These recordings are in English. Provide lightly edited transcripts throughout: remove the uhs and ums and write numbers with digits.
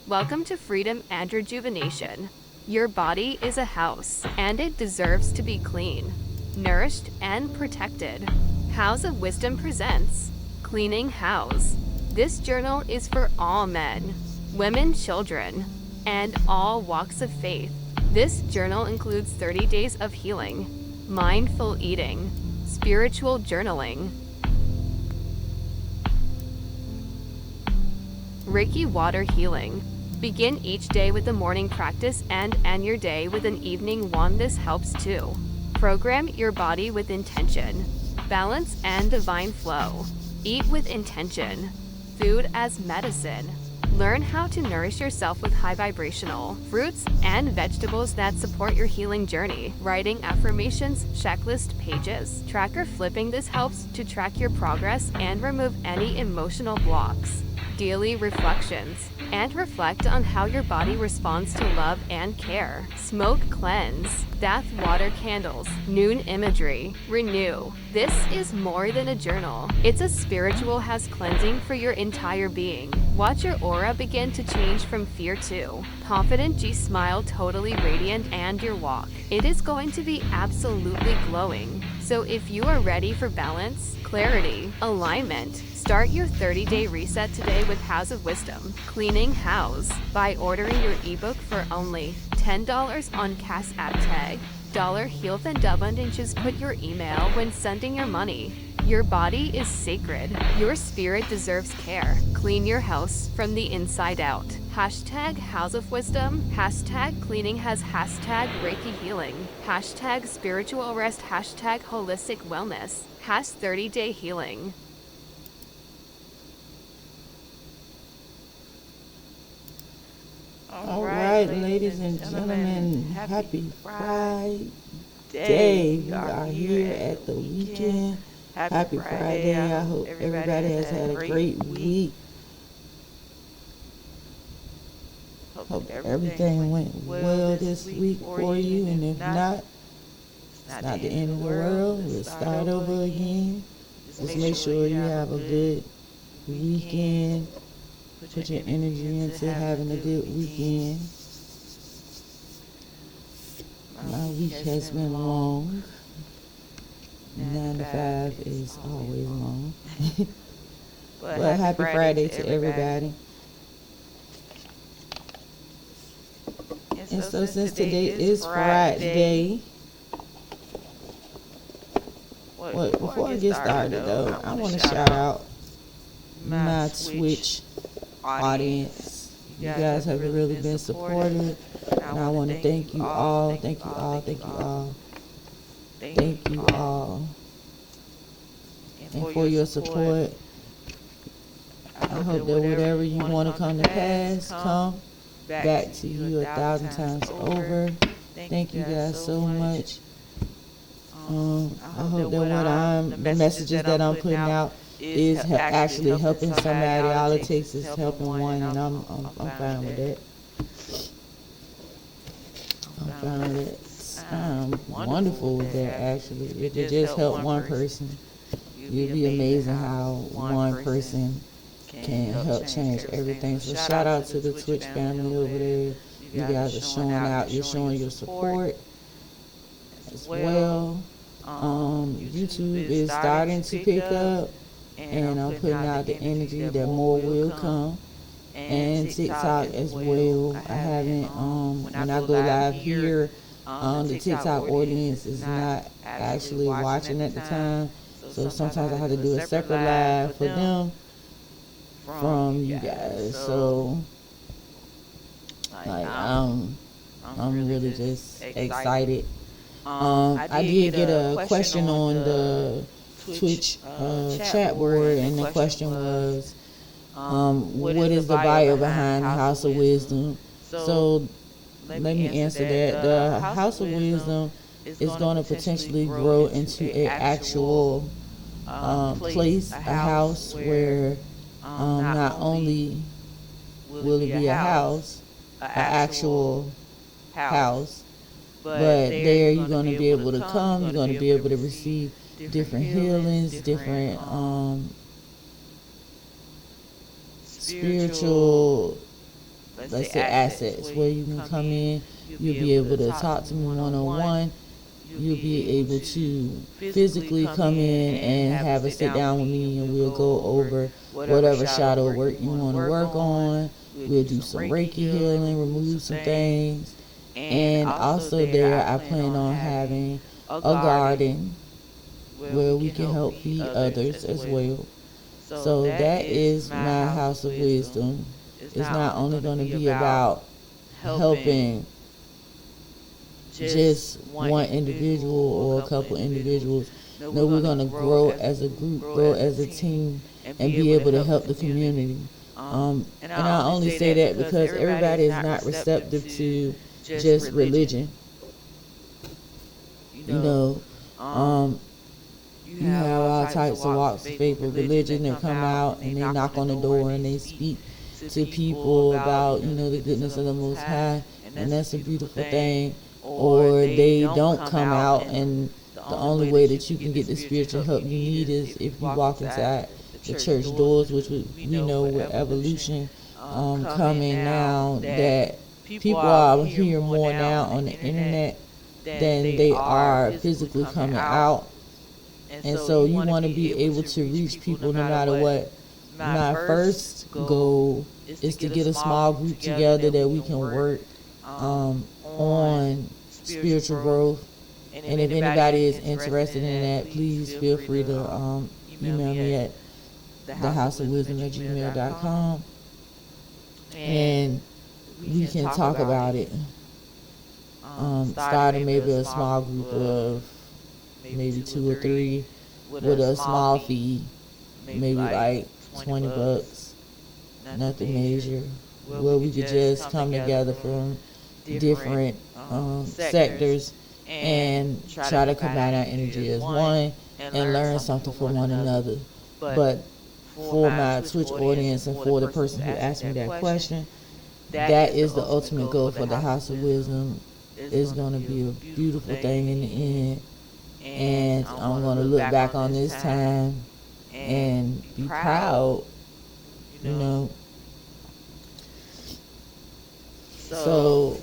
Welcome to Freedom and Rejuvenation. Your body is a house, and it deserves to be clean, nourished, and protected. House of Wisdom presents Cleaning House. This journal is for all men, women, children, and all walks of faith. This journal includes 30 days of healing, mindful eating, spiritual journaling, Reiki water healing. Begin each day with a morning practice and end your day with an evening one. This helps too. Program your body with intention. Balance and divine flow. Eat with intention. Food as medicine. Learn how to nourish yourself with high vibrational fruits and vegetables that support your healing journey. Writing affirmations, checklist pages, tracker flipping. This helps to track your progress and remove any emotional blocks. Daily reflections, and reflect on how your body responds to love and care. Smoke cleanse, bath water candles, noon imagery, renew. This is more than a journal. It's a spiritual house cleansing for your entire being. Watch your aura begin to change from fear to confident, smile, totally radiant, and your walk. It is going to be absolutely glowing. So if you are ready for balance, clarity, alignment, start your 30-day reset today with House of Wisdom, Cleaning House, by ordering your ebook for only $10 on Cash App tag $Health and Abundance. Put your email when sending your money. Your body is sacred. Your spirit deserves care. Clean your house from the inside out. Hashtag House of Wisdom. Hashtag Cleaning Has. Hashtag Reiki Healing. Hashtag Spiritual Rest. Hashtag Holistic Wellness. Hash 30-Day Healing. All right, ladies and gentlemen, happy Friday. We are here at the weekend. Happy Friday. I hope everybody has had a great week. Hope everything went well this week for you, and if not, it's not the end of the world. We'll start over again. Just make sure you have a good weekend. Put your energy into having a good weekend. My week has been long. 9 to 5 is always long. But happy Friday to everybody. And so since today is Friday, before I get started though, I want to shout out my Twitch audience. You guys have really been supportive, and I want to thank you all. Thank you all. Thank you all. Thank you all. And for your support, I hope that whatever you want to come to pass, come back to you 1,000 times over. Thank you guys so much. I hope that the messages that I'm putting out is actually helping somebody. All it takes is helping one, and I'm fine with that. I'm fine with it. I'm wonderful with that, actually. If it just help one person, you'll be amazing how one person can help change everything. So shout out to the Twitch family over there. You guys are showing out. You're showing your support as well. YouTube is starting to pick up, and I'm putting out the energy that more will come. And TikTok as well. I haven't, when I go live here, the TikTok audience is not actually watching at the time. So sometimes I have to do a separate live for them from you guys. So, like, I'm really just excited. I did get a question on the Twitch chat board, and the question was, what is the bio behind the House of Wisdom? So let me answer that. The House of Wisdom is going to potentially grow into an actual place, a house where not only will it be a house, an actual house, but there you're going to be able to come, you're going to be able to receive different healings, different spiritual let's say assets, where you can come in, you'll be able to talk to me one-on-one. You'll be able to physically come in and have a sit down with me, and we'll go over whatever shadow work you want to work on. We'll do some Reiki healing, remove some things. And also there, I plan on having a garden where we can help feed others as well. So that is my house of wisdom. It's not only going to be about helping just one individual or a couple individuals. No, we're going to grow as a group, grow as a team, and be able to help the community. And I only say that because everybody is not receptive to just religion. You know, you have all types of walks of faith of religion that come out and they knock on the door and they speak to people about, the goodness of the Most High, and that's a beautiful thing. Or they don't come out, and the only way that you can get the spiritual help you need is if you walk inside the church doors, which we know with evolution coming now, that people are here more now on the internet than they are physically coming out. And so you want to be able to reach people no matter what. My first goal is to get a small group together that we can work on spiritual growth. And if anybody is interested in that, please feel free to email me at thehouseofwisdom@gmail.com, and we can talk about it. Starting maybe a small group of maybe 2 or 3 with a small fee, maybe like $20, nothing major, where we could just come together from different sectors and try to combine our energy as one and learn something from one another. But for my Twitch audience and for the person who asked me that question, that is the ultimate goal for the House of Wisdom. It's going to be a beautiful thing in the end, and I'm going to look back on this time and be proud, So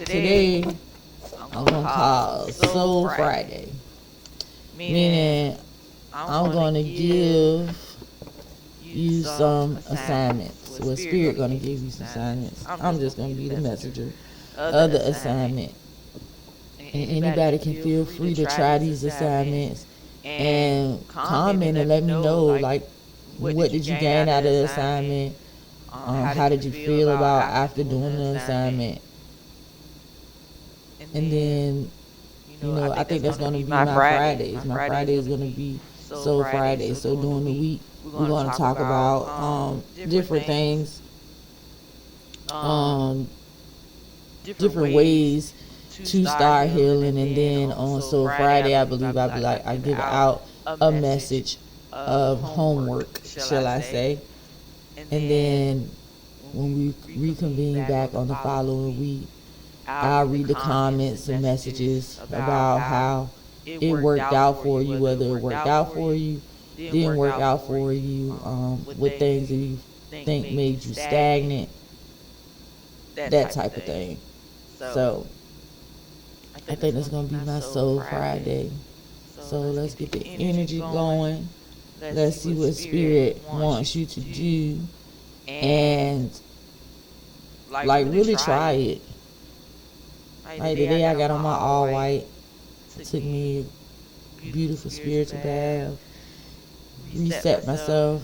today I'm going to call Soul Friday, meaning I'm going to give you some assignments. Well, Spirit going to give you some assignments. I'm just going to be the messenger of the assignment. And anybody can feel free to try these assignments and comment and let me know, like, what did you gain out of the assignment? How did you feel about after doing the assignment? And then, I think that's going to be my Fridays. My Friday is going to be Soul Friday. So during the week, we're going to talk about different things, different ways to start healing. And then on Soul Friday, I believe I give out a message of homework, shall I say. And then when we reconvene back on the following week, I'll read the comments and messages about how it worked out for you, whether it worked out for you, didn't work out for you, what things that you think made you stagnant, that type of thing. So I think that's going to be my Soul Friday. So let's get the energy going. Let's see what Spirit wants you to do. And like really try it. Like today I got on my all white. Took me a beautiful spiritual bath. Reset myself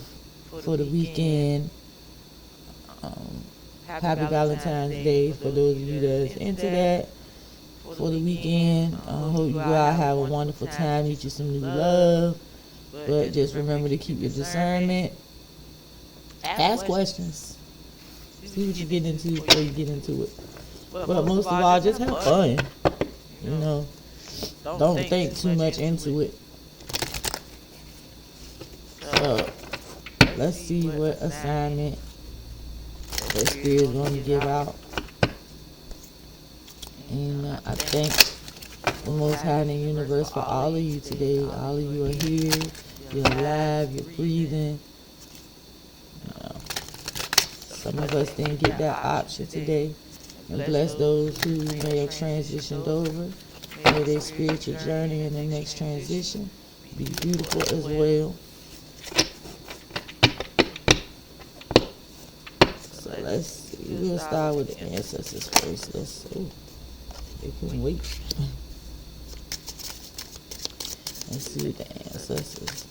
for the weekend. Happy Valentine's Day for those of you that's into that. For the weekend, hope you go out, have a wonderful time, meet you some new love. But just remember to keep your discernment. Ask questions. See what you get into before you get into it. But most of all, just have fun. Don't think too much into it. So, let's see what assignment the Spirit is going to give out. And I thank the Most High in the universe for all of you today. All of you are here. You're alive. You're breathing. Some of us didn't get that option today. And bless those who may have transitioned over. May their spiritual journey in the next transition be beautiful as well. So let's see. We'll start with the ancestors first. They couldn't wait. Let's see what the ancestors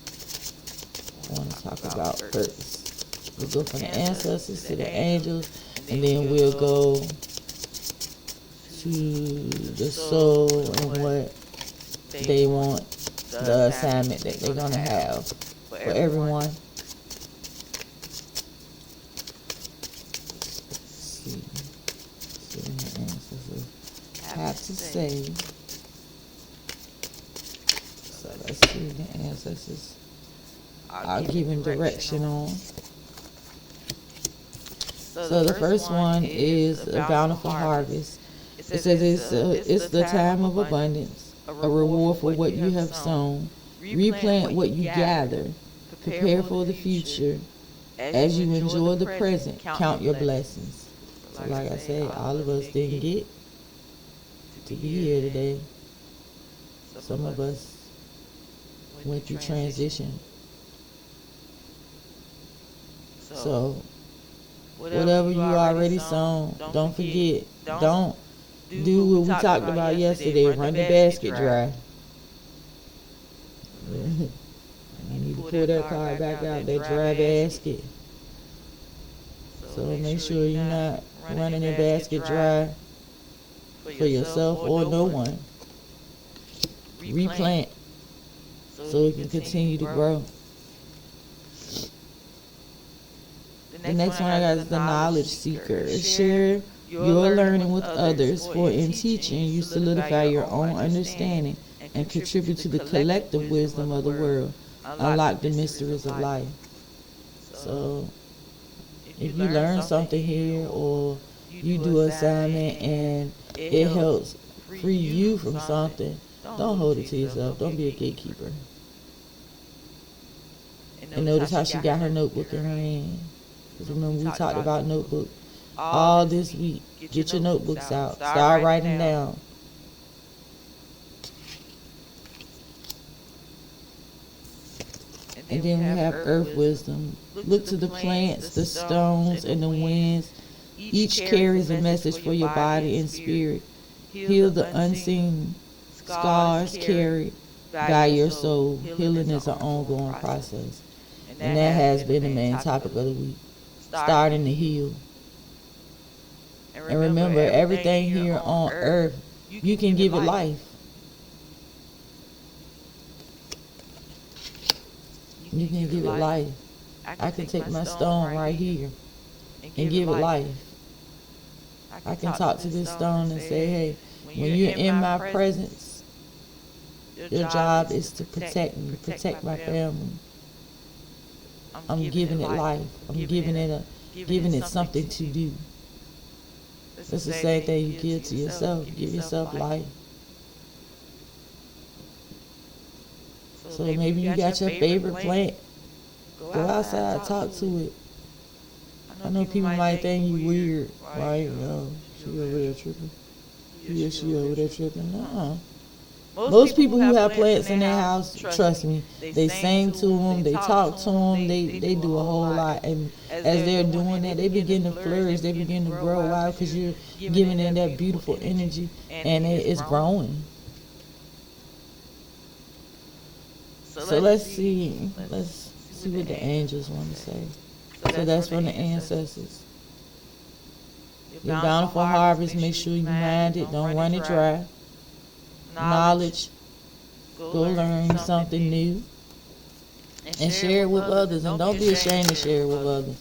want to talk about first. We'll go from the ancestors to the angels, and then we'll go to the soul and what they want, the assignment that they're going to have for everyone. Let's see what the ancestors have to say. So let's see what the ancestors are giving direction on. So the first one is a bountiful harvest. It says it's the time of abundance, a reward for what you have sown. Replant what you gather. Prepare for the future. As you enjoy the present, count your blessings. So like I said, all of us didn't get to be here today. Some of us went through transition. So whatever you already sown, don't forget, don't do what we talked about yesterday, run the basket dry. I need to pull that card back out, that dry basket. So make sure you're not running the basket dry for yourself or no one. Replant so it can continue to grow. The next one I got is the knowledge seeker. Share your learning with others, for in teaching you solidify your own understanding and contribute to the collective wisdom of the world. Unlock the mysteries of life. So if you learn something here or you do an assignment and it helps free you from something, don't hold it to yourself. Don't be a gatekeeper. And notice how she got her notebook in her hand. Because remember, we talked about notebook all this week. Get your notebooks out. Start writing down. And then we have earth wisdom. Look to the plants, the stones, and the winds. Each carries a message for your body and spirit. Heal the unseen scars carried by your soul. Healing is an ongoing process. And that has been the main topic of the week. Starting to heal. And remember, everything here on earth, you can give it life. You can give it life. I can take my stone right here and give it life. I can talk to this stone and say, hey, when you're in my presence, your job is to protect me, protect my family. I'm giving it life. I'm giving it something to do. It's the same thing you give to yourself. Give yourself life. So maybe you got your favorite plant. Go outside, talk to it. I know people might think you weird, right? No, she over there tripping. Yeah, she over there tripping. No. Most people who have plants in their house, trust me, they sing to them, they talk to them, they do a whole lot. And as they're doing that, they begin to flourish, they begin to grow. Why? Because you're giving them that beautiful energy, and it's growing. So let's see what the angels want to say. So that's from the ancestors. Your bountiful harvest, make sure you mind it, don't run it dry. Knowledge, go learn something new and share it with others, and don't be ashamed to share it with others.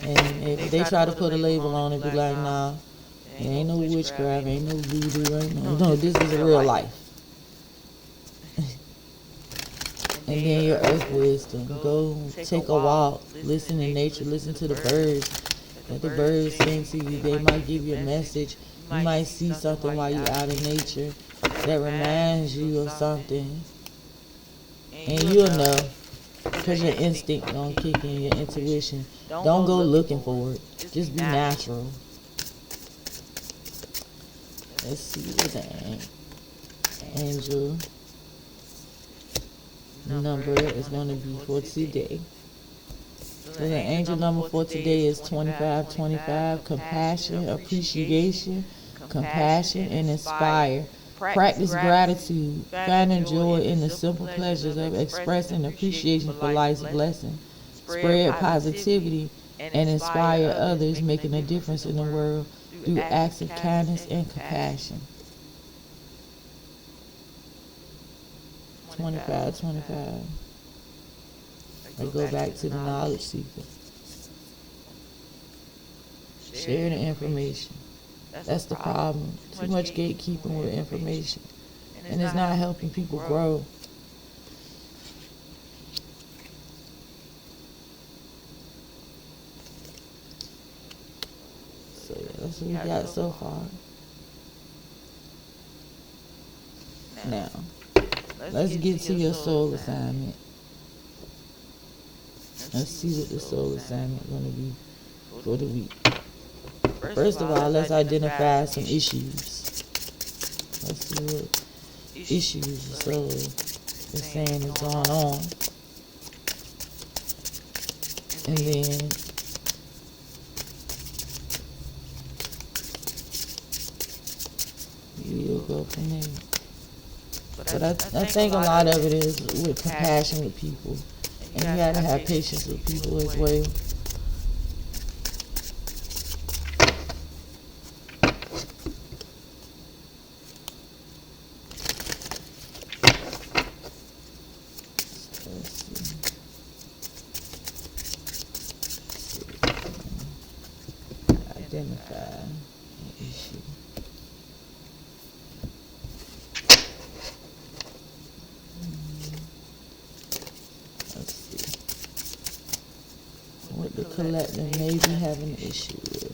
And if they try to put a label on it, be like, nah, there ain't no witchcraft, ain't no voodoo, ain't no, this is real life. And then your earth wisdom, go take a walk, listen to nature, listen to the birds. Let the birds sing to you. They might give you a message. You might see something while you're out in nature that reminds you of something, and you'll know. because your instinct gonna kick in, your intuition. Don't go looking for it. Just be natural. Let's see what the angel number is going to be for today. So the angel number for today is 2525. Compassion, appreciation, compassion, and inspire. Practice gratitude. Finding joy in the simple pleasures of expressing appreciation for life's blessing. Spread positivity and inspire others, making a difference in the world through acts of kindness and compassion. 2525. I go back to the knowledge seeker. Share the information. That's the problem. Too much gatekeeping with information. And it's not helping people grow. So yeah, that's what we got so far. Now, let's get to your soul assignment. Let's see what the soul assignment is going to be for the week. First of all, let's identify some issues. Let's see what issues the soul is saying is going on. And then you'll go from there. But I think a lot of it is with compassion with people. And you gotta have patience with people as well. Identify an issue. What the collective may be having an issue with.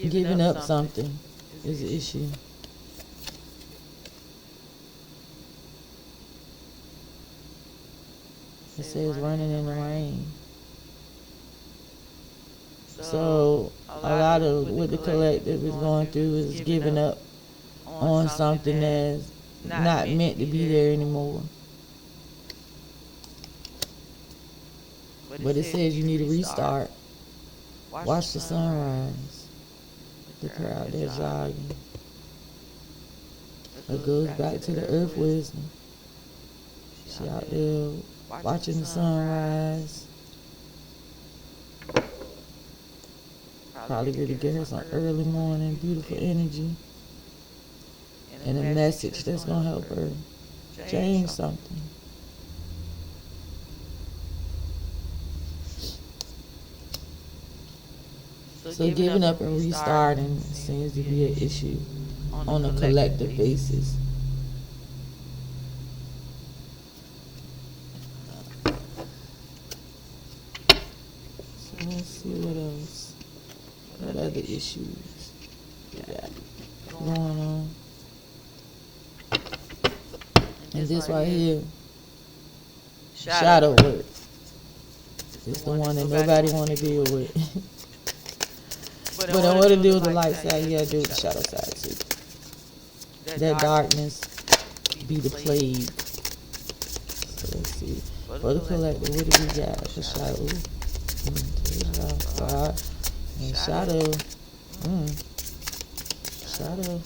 Giving up something is an issue. It says running in the rain. So a lot of what the collective is going through is giving up on something that's not meant to be there anymore. But it says you need a restart. Watch the sunrise. Look her out there jogging. It goes back to the earth wisdom. She out there watching the sunrise. Probably going to get her some early morning beautiful energy. And a message that's going to help her change something. So giving up and restarting seems to be an issue on a collective basis. So let's see what else. What other issues we got going on? And this right here, shadow work. It's the one that nobody want to deal with. But in order to deal with the light side, you gotta deal with the shadow side too. That darkness be the plague. So let's see. For the collective, what do we got for shadow? And shadow. Shadow.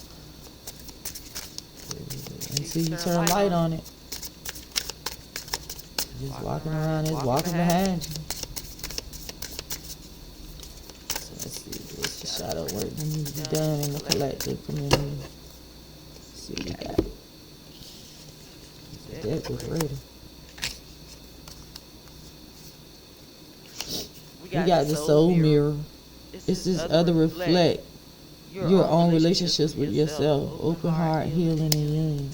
Until you turn light on it. Just walking around, it's walking behind you. Shadow work that needs to be done in the collective community. Let's see what we got. The deck was ready. We got the soul mirror. It's this other reflect your own relationships with yourself. Open heart, healing, and union.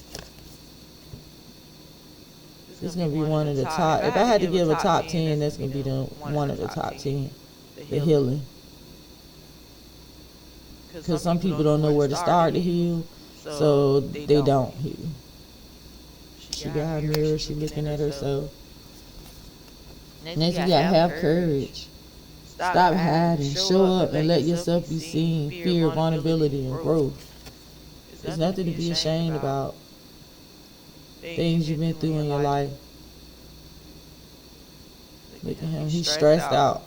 It's gonna be one of the top. If I had to give a top 10, that's gonna be one of the top 10. The healing. Because some people don't know where to start to heal, so they don't heal. She got her mirror, she looking at herself. Next you gotta have courage. Stop hiding, show up and let yourself be seen. Fear, vulnerability, and growth. There's nothing to be ashamed about. Things you've been through in your life. Look at him, he's stressed out.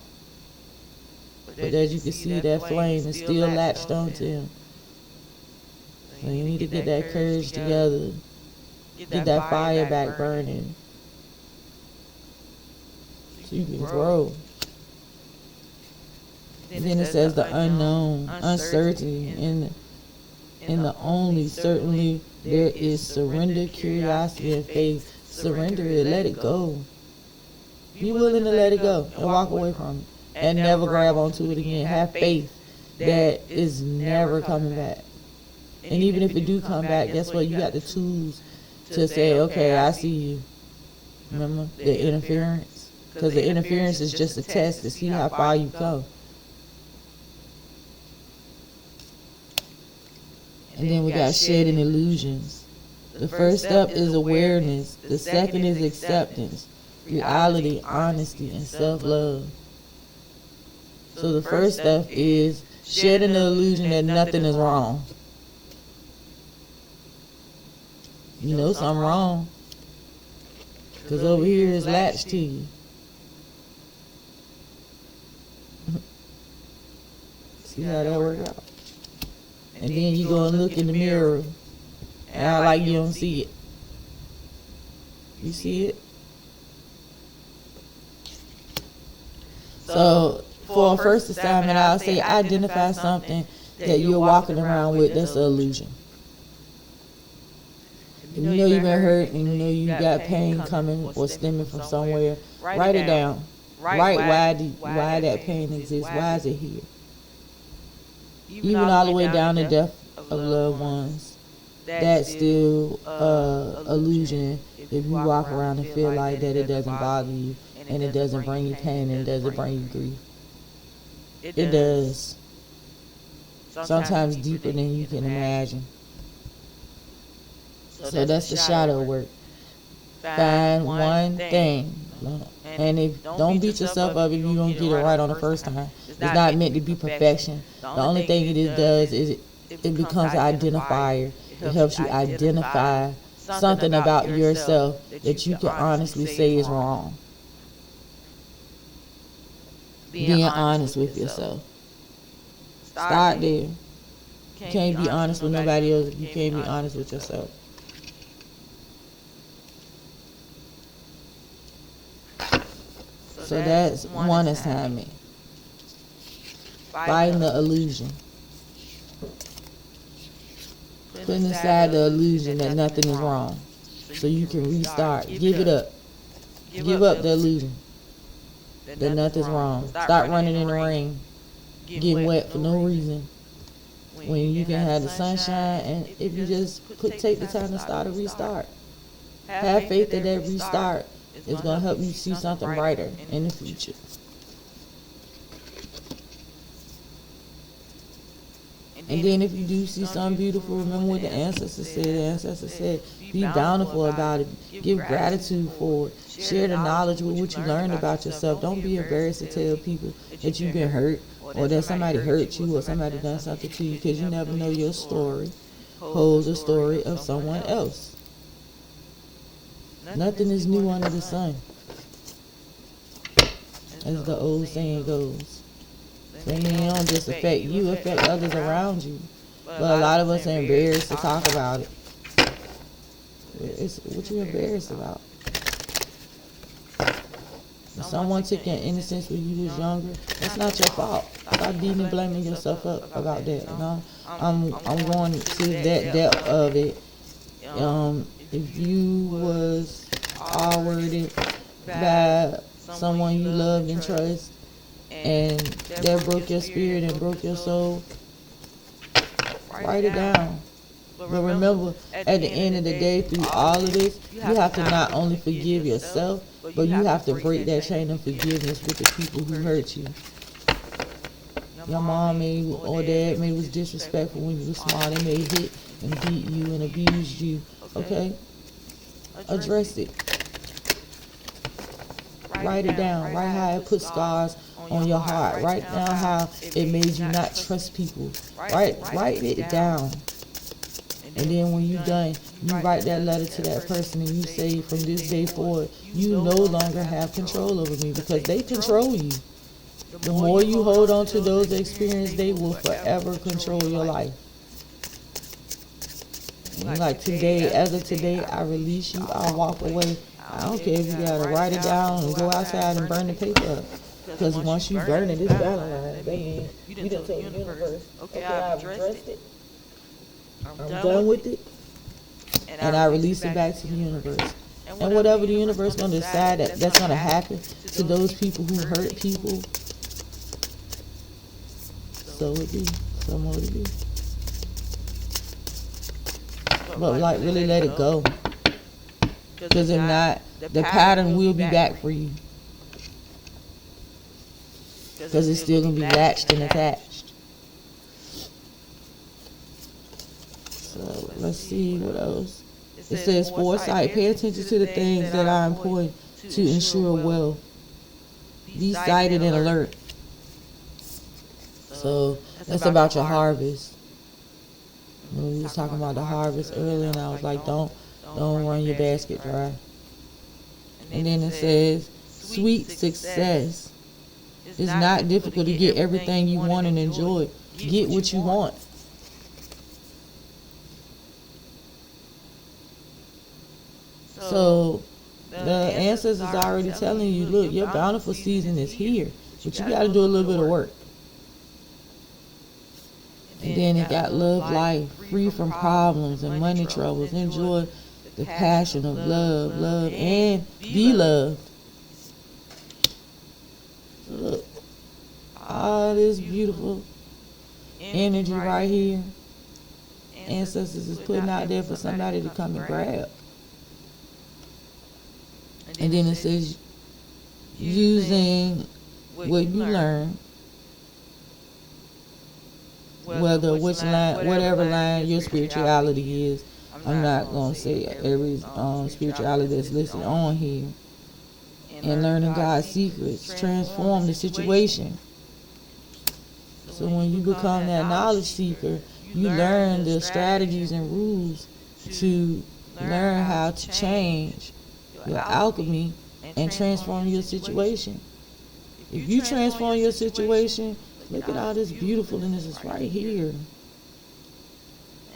But as you can see, that flame is still latched onto him. So you need to get that courage together. Get that fire back burning. So you can grow. And then it says the unknown, uncertainty, and the only certainly there is surrender, curiosity, and faith. Surrender it, let it go. Be willing to let it go and walk away from it. And never grab onto it again. Have faith that is never coming back. And even if it do come back, guess what? You got the tools to say, okay, I see you. Remember the interference? Because the interference is just a test to see how far you come. And then we got shedding illusions. The first step is awareness. The second is acceptance, reality, honesty, and self-love. So the first step is shedding the illusion that nothing is wrong. You know something wrong, because over here is latched to you. See how that works out? And then you go and look in the mirror and act like you don't see it. You see it? So for a first assignment, I'll say identify something that you're walking around with that's an illusion. You know you've been hurt and you know you got pain coming or stemming from somewhere. Write it down. Write why that pain exists. Why is it here? Even all the way down to death of loved ones. That's still illusion if you walk around and feel like that it doesn't bother you and it doesn't bring you pain and it doesn't bring you grief. It does. Sometimes deeper than you can imagine. So that's the shadow work. Find one thing. And if don't beat yourself up if you don't get it right on the first time. It's not meant to be perfection. The only thing it does is it becomes an identifier. It helps you identify something about yourself that you can honestly say is wrong. Being honest with yourself. Start there. You can't be honest with nobody else if you can't be honest with yourself. So that's one assignment. Fighting the illusion. Putting aside the illusion that nothing is wrong. So you can restart. Give it up. Give up the illusion that nothing's wrong. Stop running in the rain. Getting wet for no reason. When you can have the sunshine and if you just take the time to start a restart. Have faith that that restart is going to help you see something brighter in the future. And then if you do see something beautiful, remember what the ancestors said. The ancestors said, be bountiful about it. Give gratitude for it. Share the knowledge with what you learned about yourself. Don't be embarrassed to tell people that you've been hurt or that somebody hurt you or somebody done something to you, because you never know your story holds a story of someone else. Nothing is new under the sun, as the old saying goes. So it don't just affect you, affect others around you. But a lot of us are embarrassed to talk about it. It's what you embarrassed about. If someone took your innocence when you was younger, that's not your fault. Stop beating and blaming yourself up about that. You know? I'm going to that depth of it. If you was R-worded by someone you loved and trust, and that broke your spirit and broke your soul, write it down. But remember, at the end of the day, through all of this, you have to not only forgive yourself, but you have to break that chain of forgiveness with the people who hurt you. Your mom maybe or dad maybe was disrespectful when you were small. They may hit and beat you and abused you. Okay? Address it. Write it down. Write how it put scars on your heart. Write down how it made you not trust people. Write it down. And then when you're done, you write that letter to that person and you say, from this day forward, you no longer have control over me, because they control you. The more you hold on to those experiences, they will forever control your life. And like today, as of today, I release you, I'll walk away. I don't care if you gotta write it down and go outside and burn the paper up. Because once you burn it, it's valid. Bang. You done told the universe, okay, I've addressed it. I'm done with it. And I release it back to the universe. And whatever the universe gonna decide that's gonna happen to those people who hurt people, so it be. So more to be. But like really let it go. Because if not, the pattern will be back for you. Because it's still going to be latched and attached. So let's see what else. It says foresight. Pay attention to the things that are important to ensure wealth. Be sighted and alert. So that's about your harvest. We was talking about the harvest earlier, and I was like, don't run your basket dry. And then it says, sweet success. It's not difficult to get everything you want and enjoy. Get what you want. So the ancestors are already telling you, look, your bountiful season is here, but you got to do a little bit of work. And then it got love life, free from problems and money troubles. Enjoy the passion of love, and be loved. So look, all this beautiful energy right here, ancestors is putting out there for somebody to come and grab. And then it says, using what you learn, whatever line your spirituality is. I'm not going to say every spirituality that's listed on here. And learning God's secrets transform the situation. So when you become that knowledge seeker, you learn the strategies and rules to learn how to change your alchemy and transform your situation. If you transform your situation, look at all this beautifulness is right here.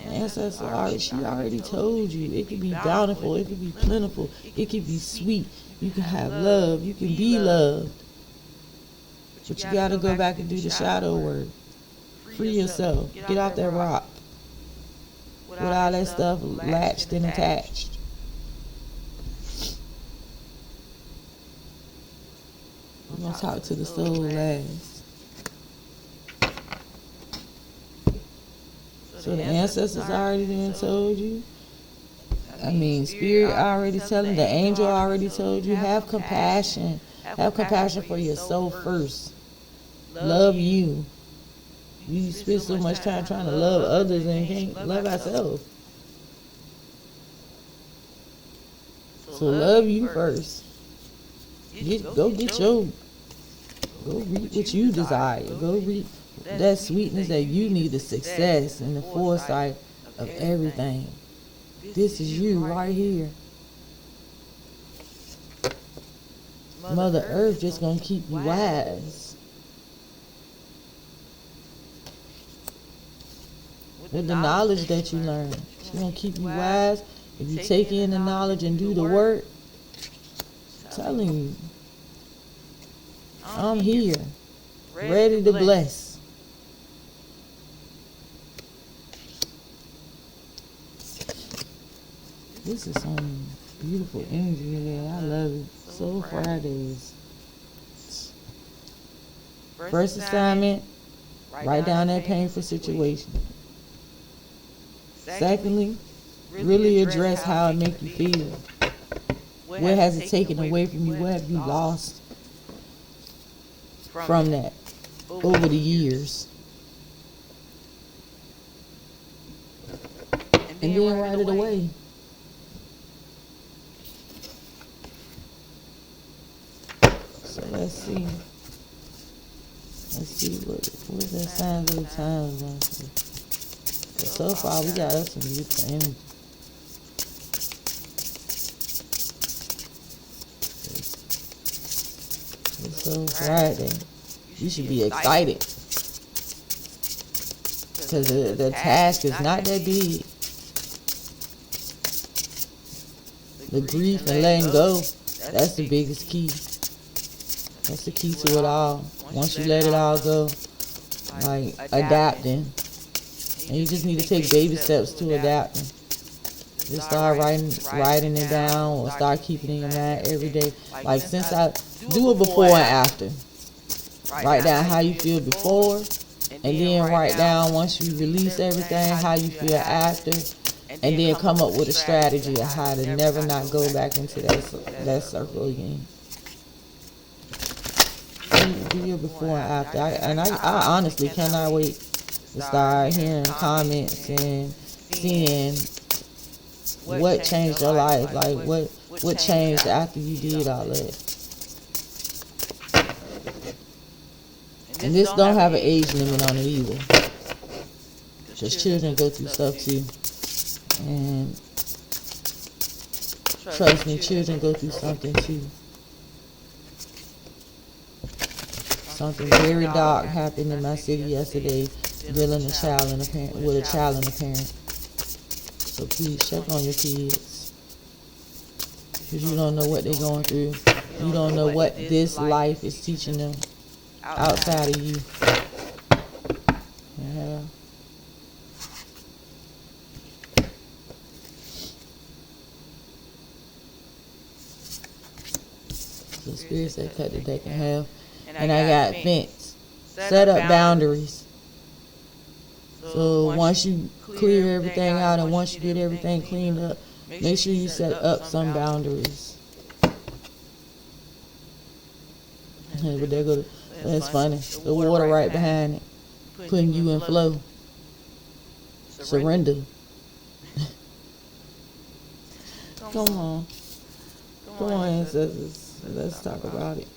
Ancestor, she already told you. It can be bountiful. It can be plentiful. It can be sweet. You can have love. You can be loved. But you got to go back and do the shadow work. Free yourself. Get off that rock. With all that stuff latched and attached. I'm going to talk to the soul last. So the ancestors already done told you. I mean, spirit already telling, the angel already told you. Have compassion. Have compassion for your soul first. Love you. We spend so much time trying to love others and can't love ourselves. So love you first. Go reap what you desire. Go reap that sweetness that you need, the success and the foresight of everything. This is you right here. Mother Earth just gonna keep you wise. With the knowledge that you learn. She's gonna keep you wise. If you take in the knowledge and do the work, I'm telling you, I'm here, ready to bless. This is some beautiful energy today. I love it. Soul Fridays. First assignment, write down that painful situation. Secondly, really address how it make you feel. What has it taken away from you? What have you lost from that over the years? And then write it away. So let's see. Let's see what the signs of the times going to say. So far we got us some youthful energy. It's so Friday. You should be excited. Because the task is not that big. The grief and letting go, that's the biggest key. That's the key to it all. Once you let it all go, like adapting. And you just need to take baby steps to adapting. Just start writing it down or start keeping it in your mind every day. Like since I do it before and after. Write down how you feel before, and then write down once you release everything, how you feel after. And then come up with a strategy of how to never not go back into that circle again. Do your before and after. I honestly cannot wait to start hearing comments and seeing what changed your life. Like what changed after you did all that. And this don't have an age limit on it either. Because children go through stuff too. And trust me, children go through something too. Something very dark happened in my city yesterday, dealing with a child and a parent. So please check on your kids, because you don't know what they're going through. You don't know what this life is teaching them outside of you. Yeah. The spirit said cut the deck in half. And I got fence. Set up boundaries. So once you clear everything out and once you get everything cleaned up, make sure you set up some boundaries. Yeah, but there go. That's funny. The water right behind it, putting you in flow. Surrender. Come on, ancestors. Let's talk about it.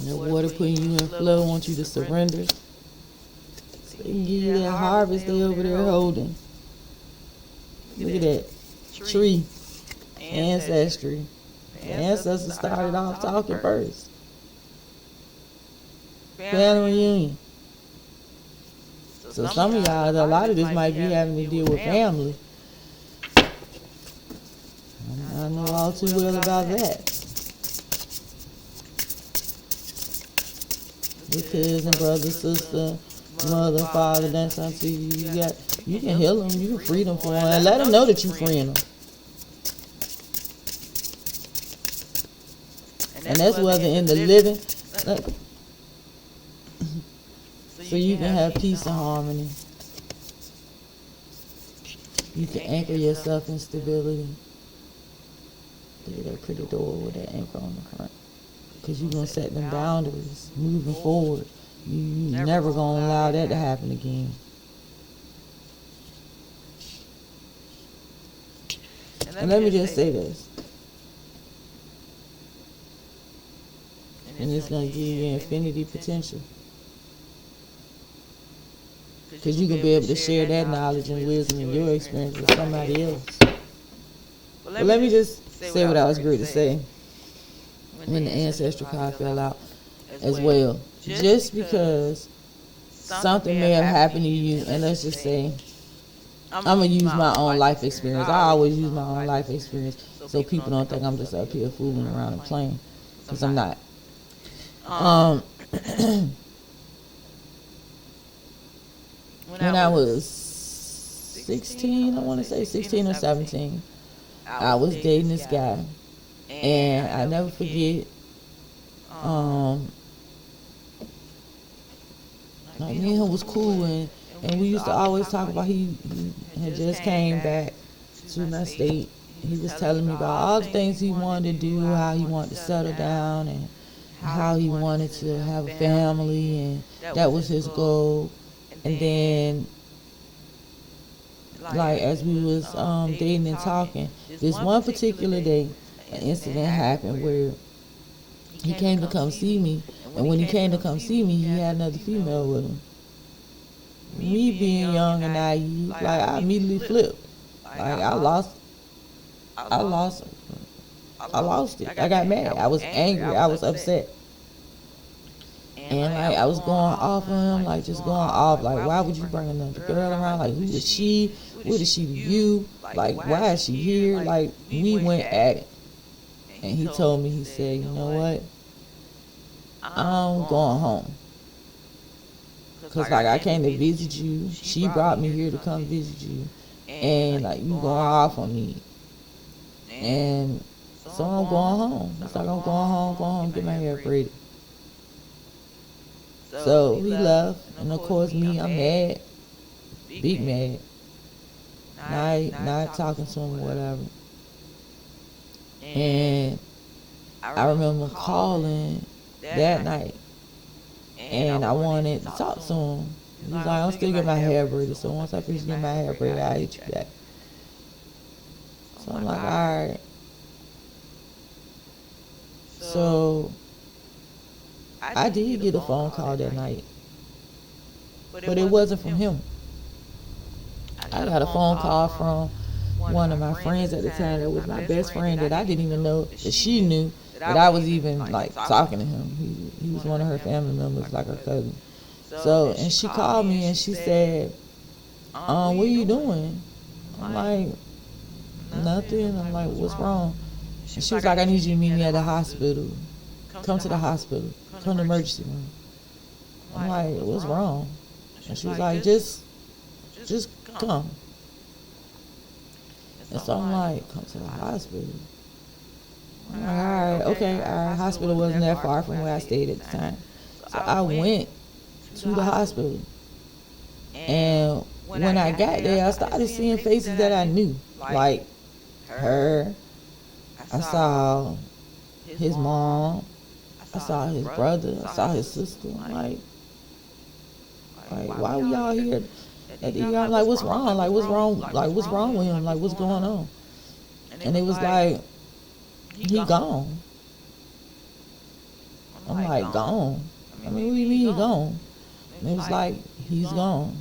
The water putting you in flow. Want you to surrender. So they can give you that harvest they over there holding. Look at that tree. Ancestry. The ancestors started off talking first. Family reunion. So some of y'all, a lot of this might be having to deal with family. I know all too well about that. Your cousin, brother, sister, mother, father, that's auntie, you can heal them, you can free them for them, and let them know that you freeing them. And that's whether in the living, so you can have peace and harmony. You can anchor yourself in stability. Look at that pretty door with that anchor on the front. Because you're going to set them boundaries moving forward. You never going to allow that to happen again. And let me just say this. And it's going to give you infinity potential. Because you can be able to share that knowledge and wisdom and your experience with somebody else. But let me just say what I was great to say when the ancestral card fell out as well. Just because something may have happened to you, and let's just say, I'm going to use my own life experience. I always use my own life experience so people don't think I'm just up here fooling around and playing, because I'm not. When I was 16, I want to say 16 or 17, I was dating this guy, and I never forget, like me and him was cool, and And we used to always talk about he had just came back to my state. He was telling me about all the things he wanted to do, how he wanted to settle down, and how he wanted to have a family, and that was his goal. And then, like, as we was dating and talking, this one particular day, an incident happened where he came to come see me, and when he came to come see me, he had another female with him. Me being young and naive, like, I immediately flipped. Like, I lost it. I got mad. I was angry. I was upset. And, like, I was going off on him, like, just going off. Like, why would you bring another girl around? Like, who is she? What is she to you? Like, why is she here? Like, we went at it. And he told me, he said, you know what? I'm going home. Because, like, I came to visit you. She brought me here to come visit you. And, like, you going off on me. And so I'm going home. It's like, I'm going home, get my hair braided. So he left. And, of course, me, I'm mad. Big mad. Not talking to him or whatever. And I remember calling that night. And I wanted to talk to him. He was like, I'm still getting my hair braided. So once I finish getting my hair braided, I'll hit you back. So I'm like, all right. So I did get a phone call that night. But it wasn't from him. I got a phone call from one of my friends at the time that was my best friend that I didn't even know that she knew that I was even, like, talking to him. He was one of her family members, like her cousin. So, and she called me and she said, what are you doing? I'm like, nothing. I'm like, what's wrong? And she was like, I need you to meet me at the hospital. Come to the hospital. Come to the emergency room. I'm like, what's wrong? And she was like, just come. And so I'm like, come to the hospital. I'm like, all right, okay. Our hospital wasn't that far from where I stayed at the time. So I went to the hospital. And when I got there, I started seeing faces that I knew. Like her. I saw his mom. I saw his brother. I saw his sister. I'm like, why we all here? I'm like, what's wrong? Like, what's wrong? Like, what's wrong with him? Like, what's going on? And it was like, he gone. I'm like, gone? I mean, what do you mean he gone? And it was like, he's gone.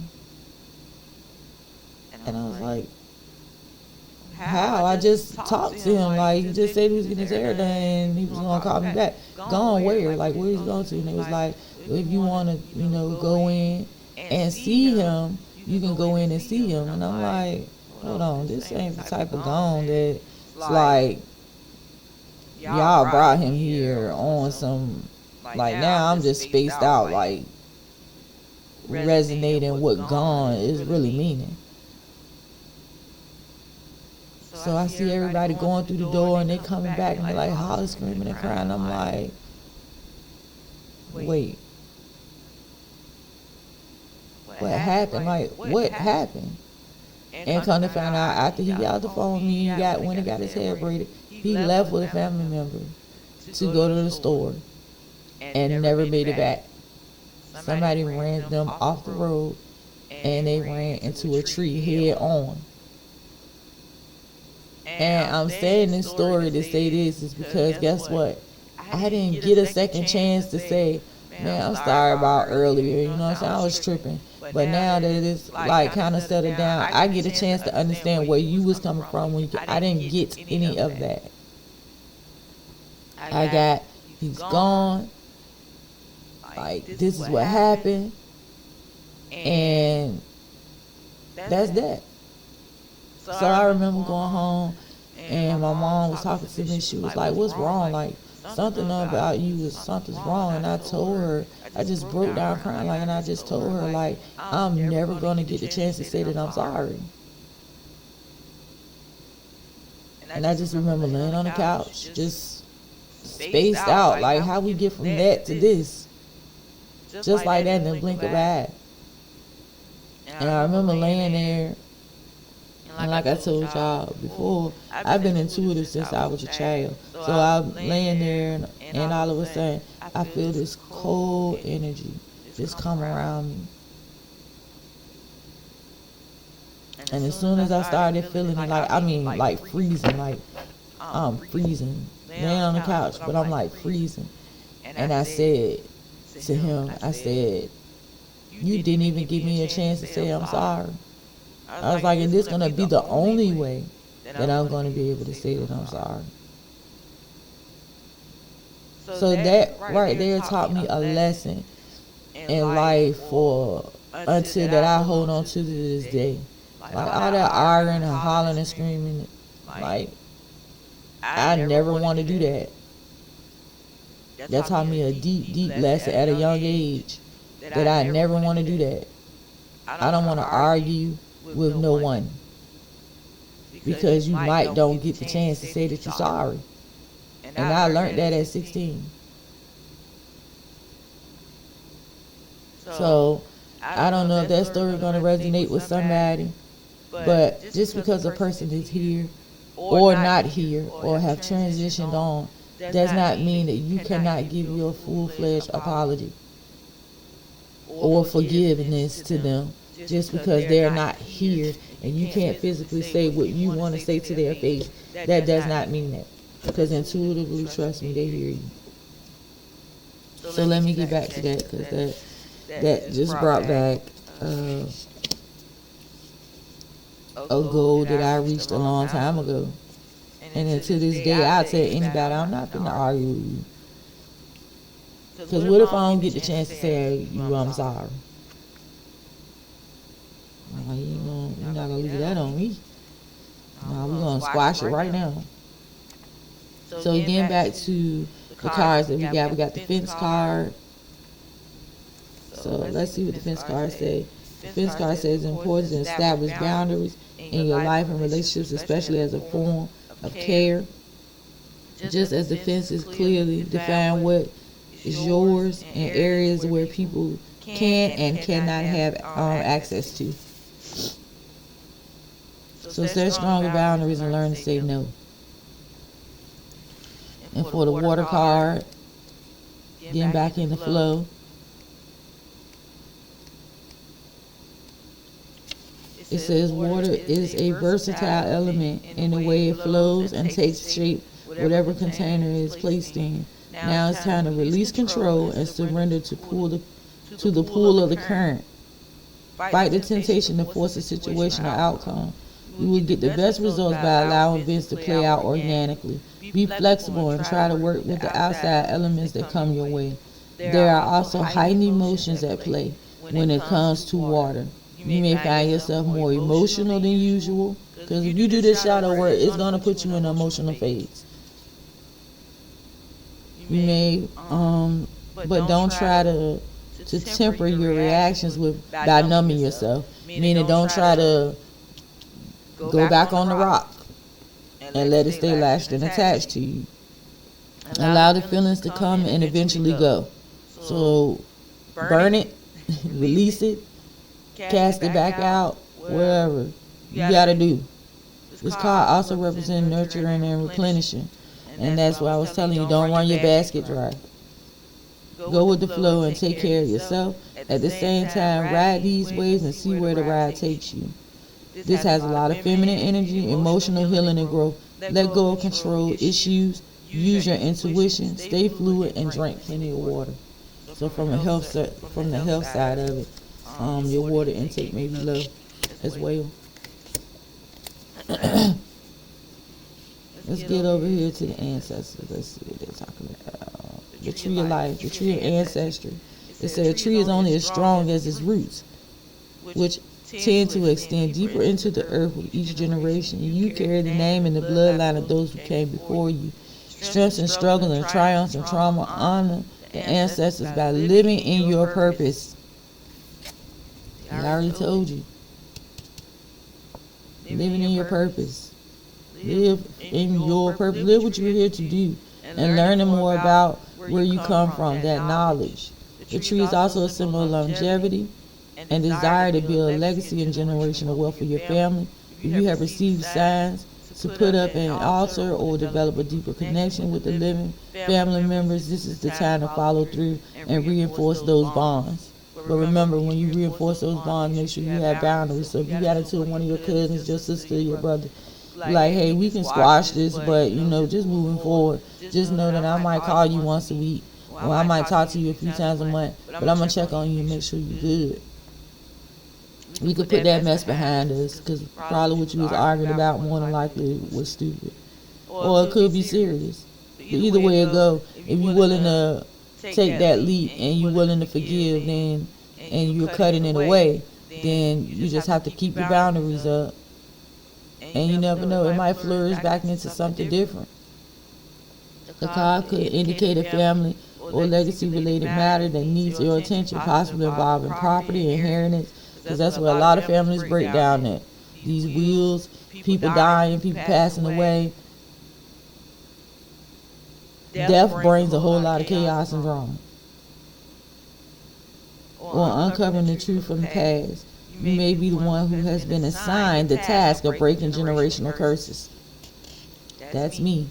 And I was like, how? I just talked to him. Like, he just said he was getting his hair done and he was going to call me back. Gone where? Like, where he's going to? And it was like, if you want to, go in and see him, you can go in and see him. And I'm like, hold on, this ain't the type of gone that's like, y'all brought him here on some, like, now I'm just spaced out, like, resonating what gone is really meaning. So I see everybody going through the door and they coming back and they're like hollering, screaming and crying. I'm like, wait. What happened? Like, what happened? And come to find out, after he got the phone with me, when he got his hair braided, he left with a family member to go to the store and never made it back. Somebody ran them off the road and they ran into a tree head on. And I'm saying this story to say this is because guess what? I didn't get a second chance to say, man, I'm sorry about earlier, you know what I'm saying? I was tripping. But now that it's like kind of settled down, I get a chance to understand where you was coming from when I didn't get any of that. I got, he's gone. Like, this is what happened. And that's that. So I remember going home and my mom was talking to me. She was like, what's wrong? Like, something about you is something's wrong. And I told her, I just broke down crying, like, and I just told her, like, I'm never going to get the chance to say that I'm sorry. And I just remember laying on the couch, just spaced out, like, how we get from that to this. Just like that in the blink of an eye. And I remember laying there, and like I told y'all before, I've been intuitive since I was a child. So I'm laying there, and all of a sudden, I feel this cold energy just come around me. And as soon as I started feeling it, like freezing, like I'm freezing, laying on the couch, but I'm like freezing. And I said to him, I said, you didn't even give me a chance to say I'm sorry. I was like, and this gonna be the only way that I'm gonna be able to say that I'm sorry. So that right there taught me a lesson in life for until that I hold on to this day. Like all that arguing and hollering and screaming, like I never want to do that. That taught me a deep, deep lesson at a young age that I never want to do that. I don't want to argue with no one because you might don't get the chance to say that you're sorry. And I learned that at 16. So I don't know if that story is going to resonate with somebody, but just because a person is here or not here or have transitioned on does not mean that you cannot give your full-fledged apology or forgiveness to them just because they're not here and you can't physically say what you want to say to their face. That does not mean that, because intuitively, trust me, they hear you. So let me get back to that, because that just brought back a goal that I reached a long time ago. And then to this day, I'll tell anybody, I'm not going to argue with you. Because what if I don't get the chance to say you I'm sorry? Like, you're not going to leave that on me. No, we're going to squash it right now. So again, back to the cards that we got. We got the fence card. So let's see what the fence card says. The fence card says it's important to establish boundaries in your life and relationships, especially as a form of care. Just as the fences clearly define what is yours and areas where people can and cannot have access to. So set stronger boundaries and learn to say no. And for the water card, getting back in the flow. It says water is a versatile element in the way it flows and takes shape whatever container it is placed in. Now it's time to release control and surrender to the pull of the current. Fight the temptation to force a situation or outcome. You will get the best results by allowing events to play out organically. Be flexible and try to work with the outside elements that come your way. There are also heightened emotions at play when it comes to water. You may find yourself more emotional than usual, because if you do this shadow work, it's going to put you in an emotional phase. You may, but don't try to temper your reactions by numbing yourself. Meaning, don't try to go back on the rock and let it stay lashed and attached to you. Allow the feelings to come and eventually go. So burn it, release it, cast it back out, wherever you gotta do. This card also represents nurturing and replenishing. And that's why I was telling you, don't run your basket dry. Go with the flow and take care of yourself. At the same time, ride these waves and see where the ride takes you. This has a lot of feminine energy, emotional healing and growth. Let go of control issues. Use your intuition. Stay fluid and drink plenty of water. So from the health side of it, your water intake may be low as well. Let's get over here to the ancestors. Let's see what they're talking about. The tree of life, the tree of ancestry. It said a tree is only as strong as its roots, which tend to extend deeper into the earth with each generation. You carry the name and the bloodline of those who came before you. Strengths and struggles and triumphs and trauma. Honor the ancestors by living in your purpose. I already told you. Living in your purpose. Live in your purpose. Live what you're here to do. And learning more about where you come from, that knowledge. The tree is also a symbol of longevity and desire to build a legacy and generational wealth for your family. If you have received signs to put up an altar or develop a deeper connection with the living family members, this is the time to follow through and reinforce those bonds. But remember, when you reinforce those bonds, make sure you have boundaries. So if you got to tell one of your cousins, your sister, your brother, like, hey, we can squash this, but, just moving forward, just know that I might call you once a week, or I might talk to you a few times a month, but I'm going to check on you and make sure you're good. We could put that mess behind us, because probably what you was arguing about more than likely was stupid. Or it could be serious. But either way it go, if you're willing to take that leap and you're willing to forgive, then, and you're cutting it away, then you just have to keep your boundaries up. And you never know, it might flourish back into something different. The card could indicate a family or legacy-related matter that needs your attention, possibly involving property, inheritance, because that's where a lot of families break down at. These wills, people dying, people passing away. Death brings a whole lot of chaos and drama. Or uncovering the truth from the past. You may be the one who has been assigned the task of breaking generational curses. That's me.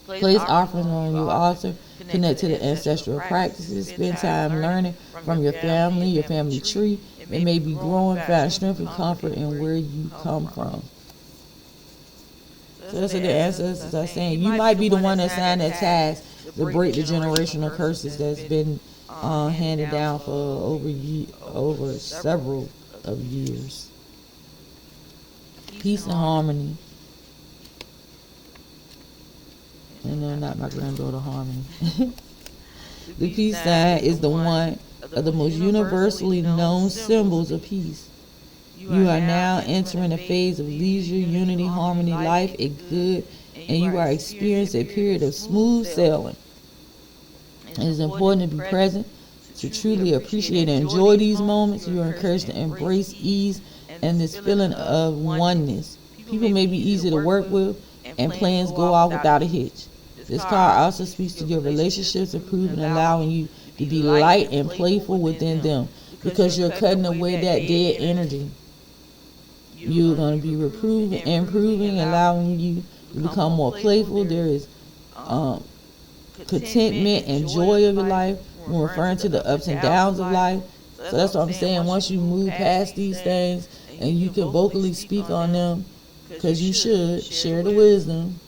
Place offerings on your altar. Connect to the ancestral practices. Spend time learning from your family tree. It may be growing, find strength and comfort in where you come from. So that's what the ancestors are saying. You might be the one that signed that task to break the generational curses that's been handed down for over several of years. Peace and harmony. And no, not my granddaughter Harmony. The peace sign is the one of the most universally known symbols of peace. You are now entering a phase of leisure, unity, harmony, life is good, and you are experiencing a period of smooth sailing. It is important to be present, to truly appreciate and enjoy these moments. You are encouraged to embrace ease and this feeling of oneness. People may be easy to work with, and plans go off without a hitch. This card also speaks to your relationships, improving, allowing you to be light and playful within them, because you're cutting away that dead energy. You're going to be improving, allowing you to become more playful. There is contentment and joy of your life when referring to the ups and downs of life. So that's what I'm saying. Once you move past these things and you can vocally speak on them, because you should share the wisdom.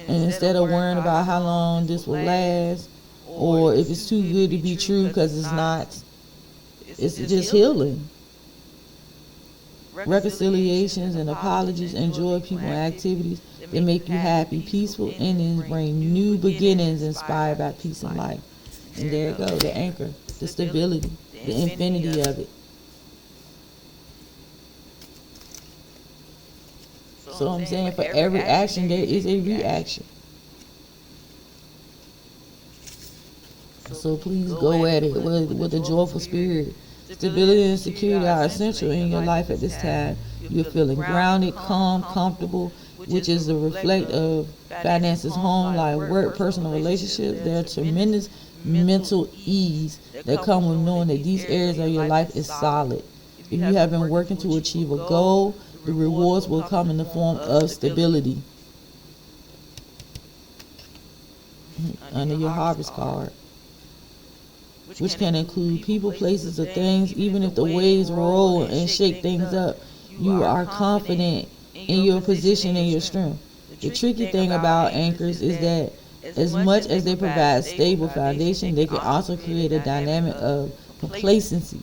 And instead of worrying about how long this will last, or if it's too good to be true, because it's not, it's just healing. Reconciliations and apologies, enjoy people and activities that make you happy. Peaceful endings bring new beginnings inspired by peace and life. And there it goes, the anchor, the stability, the infinity of it. So I'm saying, for every action there is a reaction. So please go at it with a joyful spirit. Stability and security are essential in your life at this time. You're feeling grounded, calm, comfortable, which is a reflect of finances, home life, work, personal relationships. There are tremendous mental ease that come with knowing that these areas of your life is solid. If you have been working to achieve a goal, the rewards will come in the form of stability. Under your harvest card, which can include people, places, or things. Even if the waves roll and shake things up, you are confident in your position and your strength. The tricky thing about anchors is that as much as they provide stable foundation, they can also create a dynamic of complacency.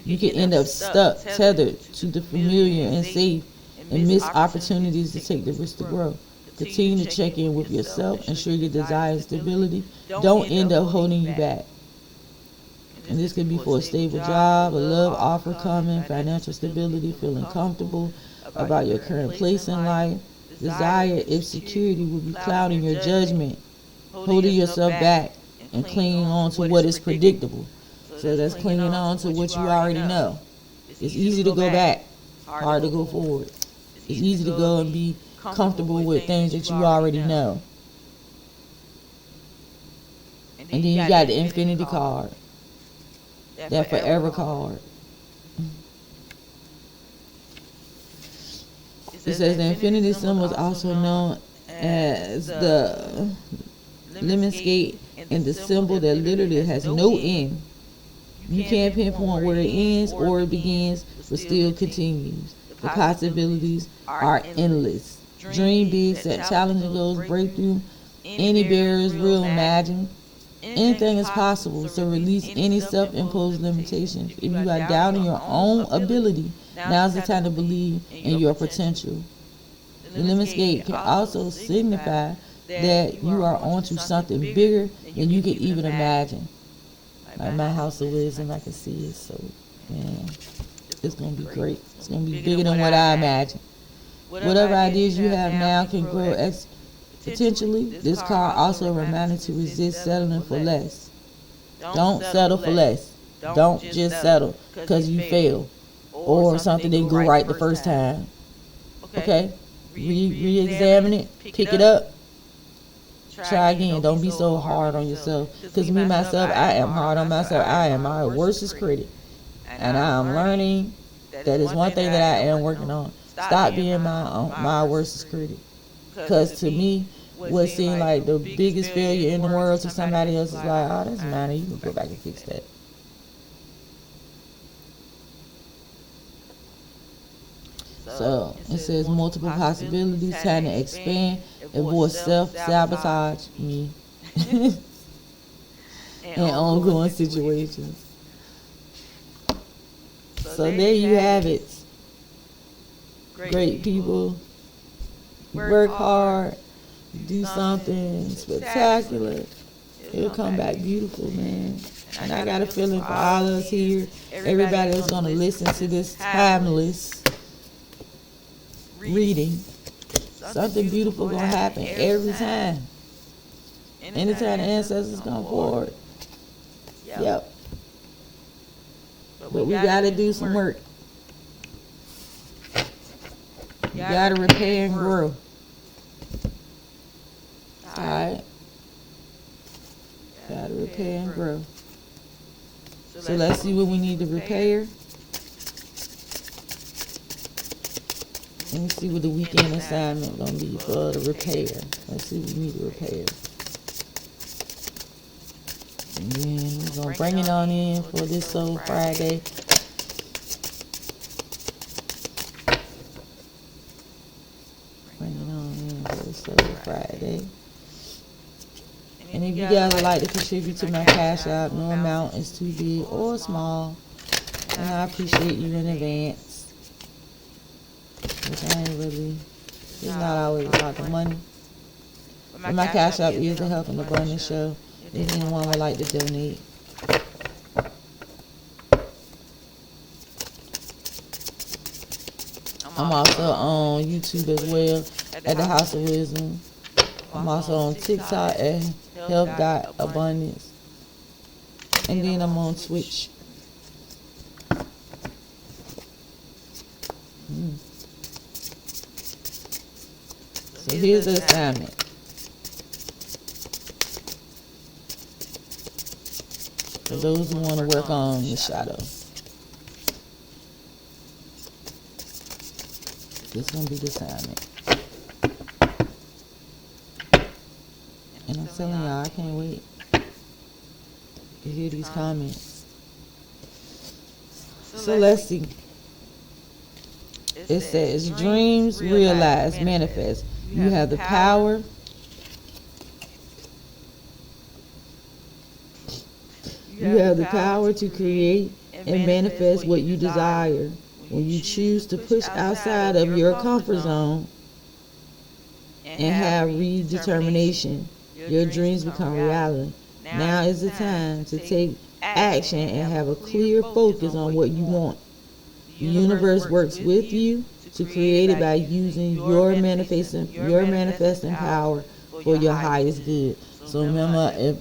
You can end up stuck, tethered to the familiar and safe, and miss opportunities to take the risk to grow. Continue to check in with yourself, ensure your desire and stability don't end up holding you back. And this could be for a stable job, a love offer coming, financial stability, feeling comfortable about your current place in life. Desire, if security, will be clouding your judgment, holding yourself back, and clinging on to what is predictable. So that's clinging on to what you already know. It's easy to go back, hard to go forward. It's easy to go and be comfortable with things that you already know. And then you got the infinity card. that forever card. It says the infinity symbol is also known as the lemon skate and the symbol that literally has no end. You can't pinpoint where it ends or it begins, but still continues. The possibilities are endless. Dream big, set challenging goals, breakthrough, any barriers, real, imagine. Anything is possible, so release any self-imposed limitations. If you are doubting your own ability, now's the time to believe in your potential. The lemon skate can also signify that you are onto something bigger than you can even imagine. Like my house of wisdom, I can see it, so man, it's going to be great. It's going to be bigger than what I imagine. Whatever ideas you have now can grow exponentially. This card also a reminder to resist settling for less. Don't settle for less. Don't just settle because you fail or something didn't go right the first time. Okay? Re-examine it. Pick it up. Try again. Don't be so hard on yourself. Because me, myself, I am hard on myself. I am my worst critic. And I am learning that is one thing that I am working on. Stop being my worst critic. Because to me, what seemed like the biggest failure in the world to somebody else is like, oh, that's minor. You can go back and fix that. So it says multiple possibilities, time to expand, avoid self-sabotage, me, and ongoing situations. So there you have it. Great people, work hard, do something spectacular. It'll come back beautiful, man. And I got a feeling for all of us here, everybody that's going to listen to this timeless reading, something beautiful going to happen every time. Anytime the ancestors come forward. Yep. But we got to do some work. You got to repair and grow. Alright? Got to repair and grow. So let's see what we need to repair. Let me see what the weekend assignment going to be for the repair. Let's see what we need to repair. And then we're going to bring it on in for this Soul Friday. Bring it on in for this Soul Friday. And if you guys would like to contribute to my Cash App, no amount is too big or small. And I appreciate you in advance. Which I ain't really, it's not always about the money. But my Cash App is the Health and Abundance Show. If anyone would like to donate. I'm also on YouTube as well at the House of Wisdom. I'm also on TikTok at Health.Abundance. And then I'm on Twitch. So here's the assignment. For those who want to work on the shadow. This is going to be the assignment. And I'm telling y'all, I can't wait to hear these comments. So let's see. It says, dreams realize, manifest. You have the power. You have the power to create and manifest what you desire. When you choose to push outside of your comfort zone and have redetermination, your dreams become reality. Now is the time to take action and have a clear focus on what you want. The universe works with you to create it by using your manifesting power for your highest good. So remember, if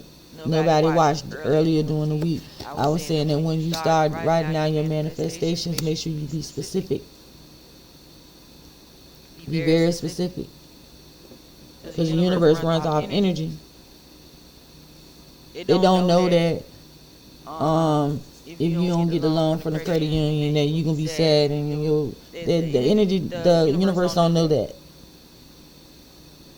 nobody watched earlier during the week, I was saying that when you start writing down your manifestations, make sure you be specific. Be very specific. Because the universe runs off energy. It don't know that If you don't get the loan from the credit union, then you're gonna be sad, and the energy, the universe don't know that.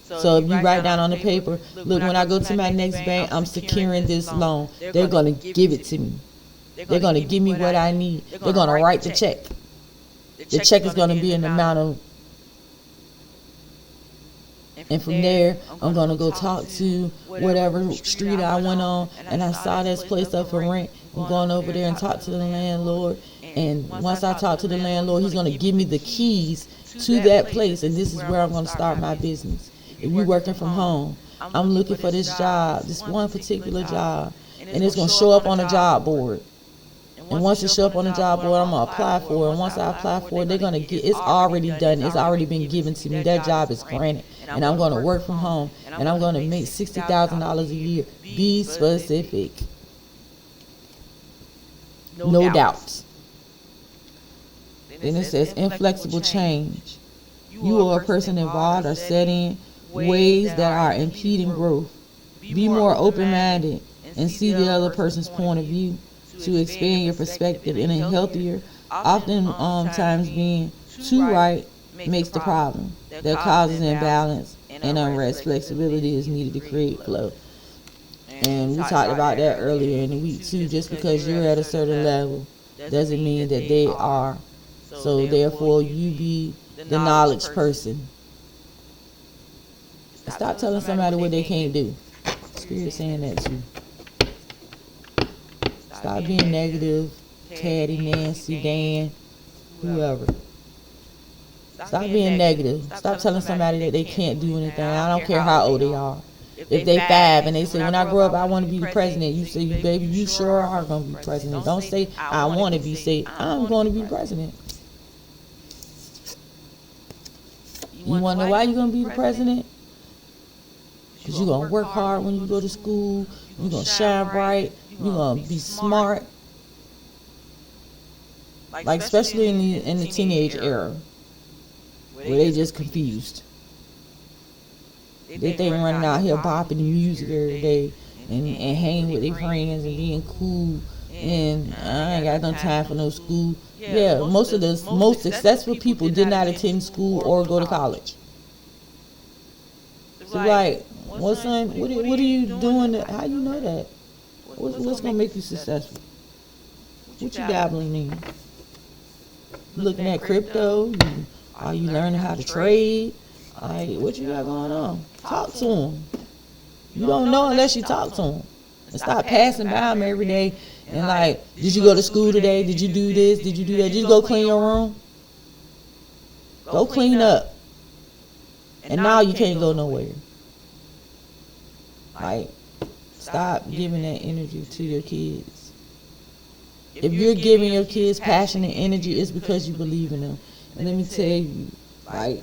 So if you write down on the paper, look, when I go to my next bank, I'm securing this loan. They're gonna give it to me. They're gonna give me what I need. They're gonna write the check. The check is gonna be an amount of. And from there, I'm going to go talk to whatever street I went on, and I saw this place up for rent. I'm going over there and talk to the landlord. And once I talk to the landlord, he's going to give me the keys to that place, and this is where I'm going to start my business. If you're working from home, I'm looking for this job, this one particular job, and it's going to show up on a job board. And once it show up on the job board, I'm going to apply for it. And once I apply for it, they're going to get, it's already done. It's already been given to me. That job is granted. And I'm going to work from home. And I'm going to make $60,000 a year. Be specific. No doubts. Then it says inflexible change. You are a person involved or set in ways that are impeding growth. Be more open-minded and see the other person's point of view to expand your perspective in a healthier, often times being too right makes the problem that causes imbalance and unrest. Flexibility is needed to create flow. And we talked about that earlier in the week too. Just because you're at a certain level doesn't mean that they are. So therefore you be the knowledge person. Stop telling somebody what they can't do. Spirit saying that too. Stop being negative, Caddy, Nancy, Dan, whoever. Stop being negative. Stop telling somebody that they can't do anything. I don't care how old they are. If they 5 and they say, when I grow up, I want to be the president, you say, baby, you sure are going to be president. Don't say, I want to be. Say, I'm going to be president. You want to know why you're going to be the president? Because you're going to work hard when you go to school. You're going to shine bright. You're going to be smart. Like especially in the teenage era, where they just confused. They think running out here bopping music every day and hanging with their friends and being cool. And I ain't got no time for no school. Yeah, most of the most successful people did not attend school or go to college. So like, what are you doing? How you know that? What's gonna make you successful? What you dabbling in? Looking at crypto? Are you learning how to trade? Like, what you got going on? Talk to them. You don't know unless you talk to them. And stop passing by them every day and like, did you go to school today? Did you do this? Did you do that? Did you go clean your room? Go clean up. And now you can't go nowhere. Like, stop giving that energy to your kids. If you're giving your kids passion and energy, it's because you believe in them. And let me tell you, like,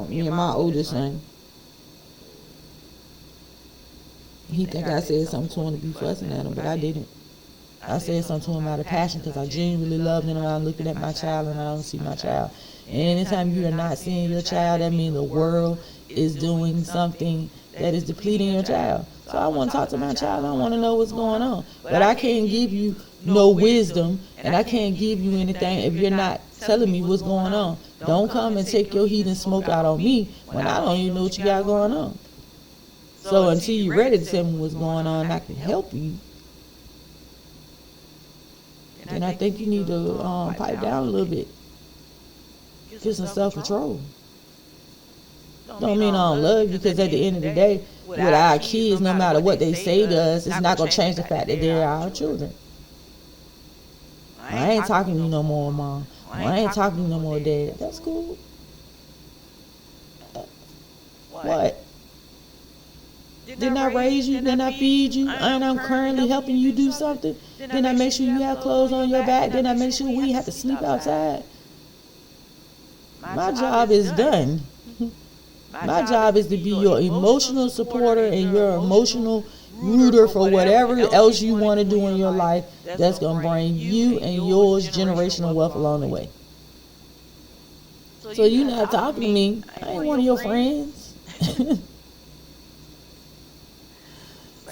me and my oldest son, he think I said something to him to be fussing at him, but I didn't. I said something to him out of passion because I genuinely loved him, and I'm looking at my child and I don't see my child. And anytime you are not seeing your child, that means the world is doing something that is depleting your child. So I want to talk to my child. I want to know what's going on. But I can't give you no wisdom, and I can't give you anything if you're not telling me what's going on. Don't come and take your heat and smoke out on me when I don't even know what you got going on. So until you're ready to tell me what's going on, I can help you. Then I think you need to pipe down a little bit. Get some self-control. Don't mean I don't love you, because at the end of the day, with our kids, no matter what they say to us, it's not going to change the fact that they're our children. I ain't talking to you no more, Mom. I ain't talking to you no more, Dad. That's cool. What? Didn't I raise you? Didn't I feed you? And I'm currently helping you do something? Didn't I make sure you have clothes on your back? Didn't I make sure we have to sleep outside? My job is done. My job is to be your emotional supporter and your emotional rooter for whatever else you want to do in your life that's going to bring you and yours generational wealth along the way. So you not talking to me. I ain't one of your friends.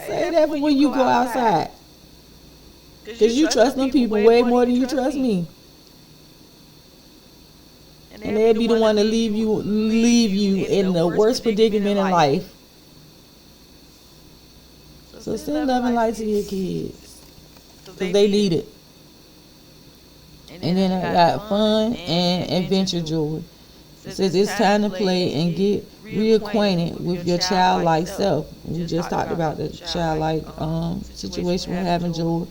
Say that for when you go outside. Because you trust them people way more than you trust me. And they'll be the one to leave you in the worst predicament in life. So send love and light to your kids. Because they need it. And then I got fun and adventure joy. It says it's time to play and get reacquainted with your childlike self. We just talked about the childlike situation we're having, joy.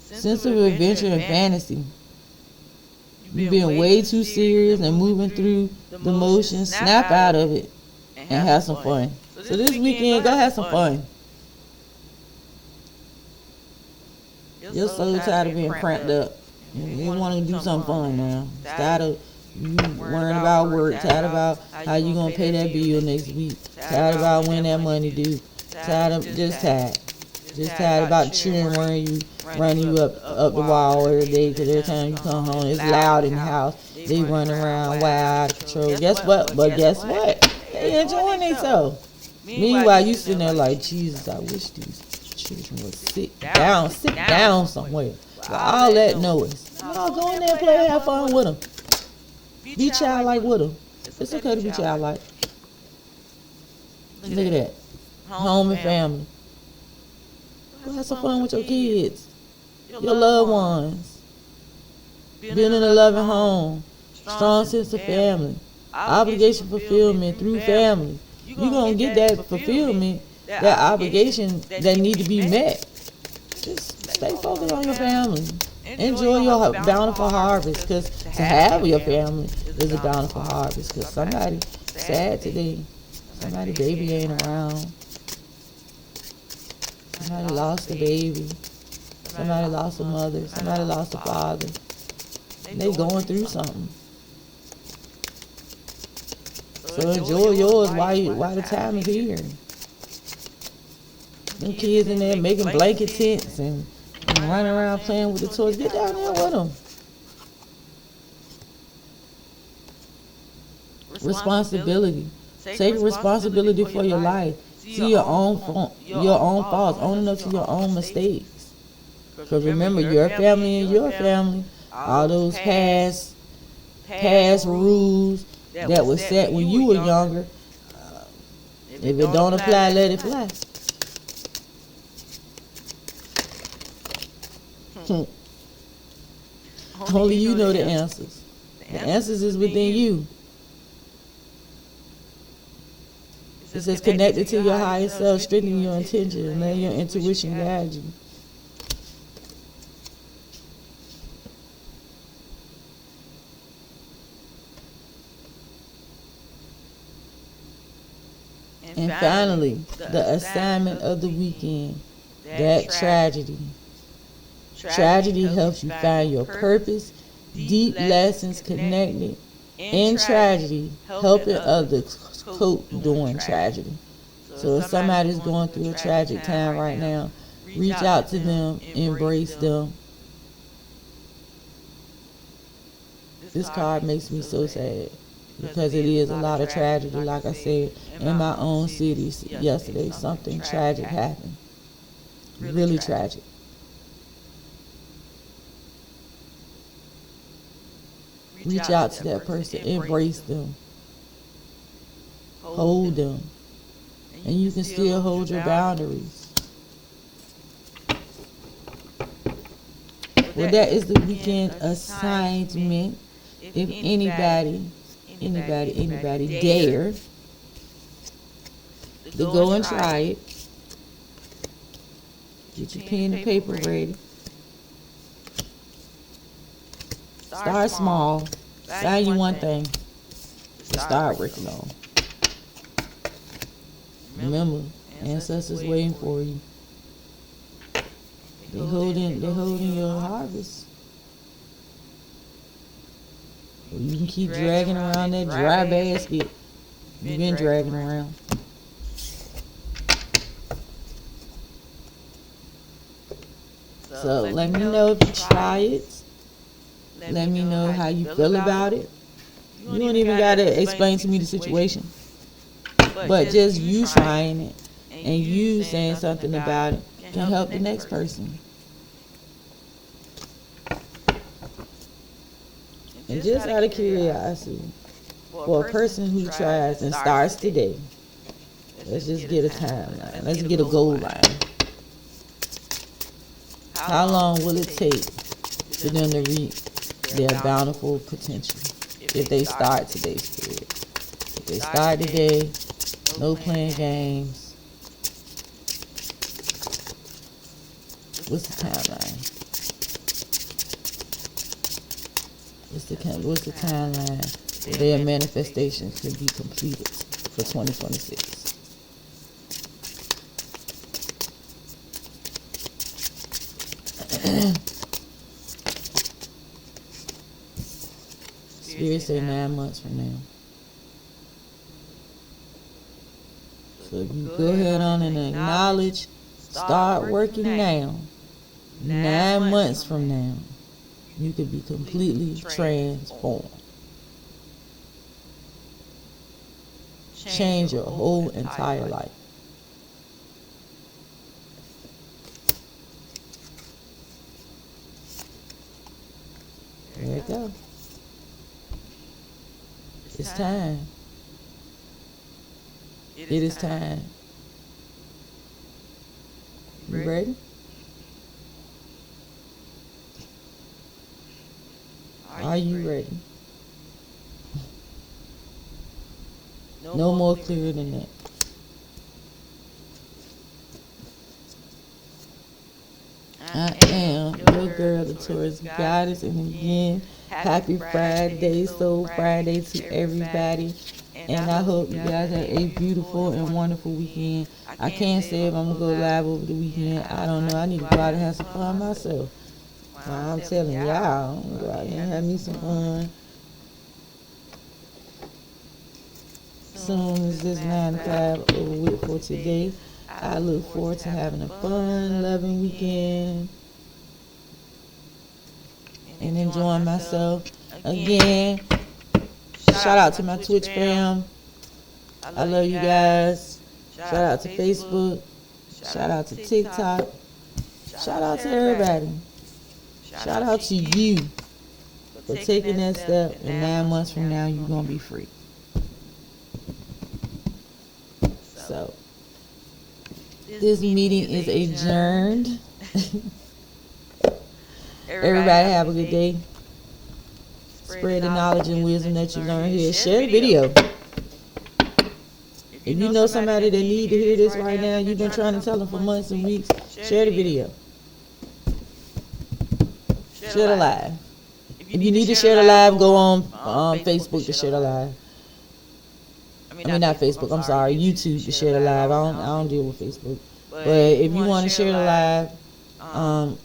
Sense of adventure and fantasy. You've been way too serious and moving through the motions. Snap out of it and have some fun. So this weekend, go have some fun. Your soul tired of being cramped up. You want to do something fun now. Tired of you worrying about work. Tired about how you going to pay that bill next week. Tired about when that money due. Just tired. Just tired about children running you up the wall every day, because every time you come home, it's loud in the house. They running around wild, out of control. Guess what? They enjoying themselves. Meanwhile, you sitting there like, Jesus, I wish these children would sit down somewhere. With all that noise. No, go in there and play and have fun with them. Be childlike with them. It's okay to be childlike. Look at that. Home and family. Go have some fun with your kids, your loved ones. Building a loving home, strong sense of family, obligation fulfillment through family. You're going to get that fulfillment, that obligation that need to be met. Just stay focused on your family. Enjoy your bountiful harvest, because to have your family is a bountiful harvest. Because somebody sad today, somebody baby ain't around. Somebody lost a baby. Somebody lost a mother. Somebody lost a father. They going through something. So enjoy yours while the time is here. Them kids in there making blanket tents and running around playing with the toys. Get down there with them. Responsibility. Take responsibility for your life. See your own faults. Owning up to your own mistakes. Because remember, your family and your family, all those past rules that were set when you were younger, if it don't apply, let it fly. Only you know the answers. The answers is within you. It says connected to your higher self, strengthen your intention, and let your intuition guide you. And finally, the assignment of the weekend, that tragedy. Tragedy helps you find your purpose, deep lessons connected in tragedy, helping others cope during tragedy. So if somebody's going through a tragic time right now, reach out to them, embrace them. This card makes me so sad, because it is a lot of tragedy. Like I said, in my own city yesterday, something tragic happened. Really tragic. Reach out to that person, embrace them, hold them, and you can still hold your boundaries. Well, that is the weekend assignment. If anybody dare to go and try it, get your pen and paper ready. Start small. Find you one thing to start working on. Remember, ancestors waiting for you. They holding your harvest. You can keep dragging around that dry basket you've been dragging around. So let me know if you try it. Let me know how you feel about it. You don't even got to explain to me the situation. But just you trying it and you saying something about it can help the next person. And just out of curiosity, for a person who tries and starts today, let's just get a timeline. Let's get a goal line. How long will it take for them to reach their bountiful potential if they start today's period? If they start today, no playing games. What's the timeline? What's the timeline where their manifestations can be completed for 2026? Spirit say 9 months from now. So if you go ahead on and acknowledge, start working now. 9 months from now, you could be completely transformed. Change your whole entire life. There you go. It's time. It is time. You ready? Are you ready? No more clear than that. I am your girl, the Taurus Goddess, and again, happy Friday, Soul Friday to everybody. And I hope you guys have a beautiful and wonderful weekend. I can't say if I'm going to go live over the weekend. I don't know. I need to go out and have some fun myself. I'm telling y'all, I'm going to go out and have me some fun. Soon as this 9 to 5 over with for today, I look forward to having a fun, loving weekend and enjoying myself. Again, shout out to my Twitch fam. I love you guys. Shout out to Facebook. Shout out to TikTok. Shout out to everybody. Shout out to you for taking that step, and 9 months from now, you're going to be free. So, this meeting is adjourned. Everybody have a good day. Spread the knowledge and wisdom that you learn here. Share the video. If you know somebody that need to hear this right now, you've been trying to tell them for months and weeks, share the video. Share the live. If you need to share the live, go on Facebook to share the live. I mean, not Facebook, I'm sorry, YouTube to share the live. I don't deal with Facebook. But if you want to share the live, go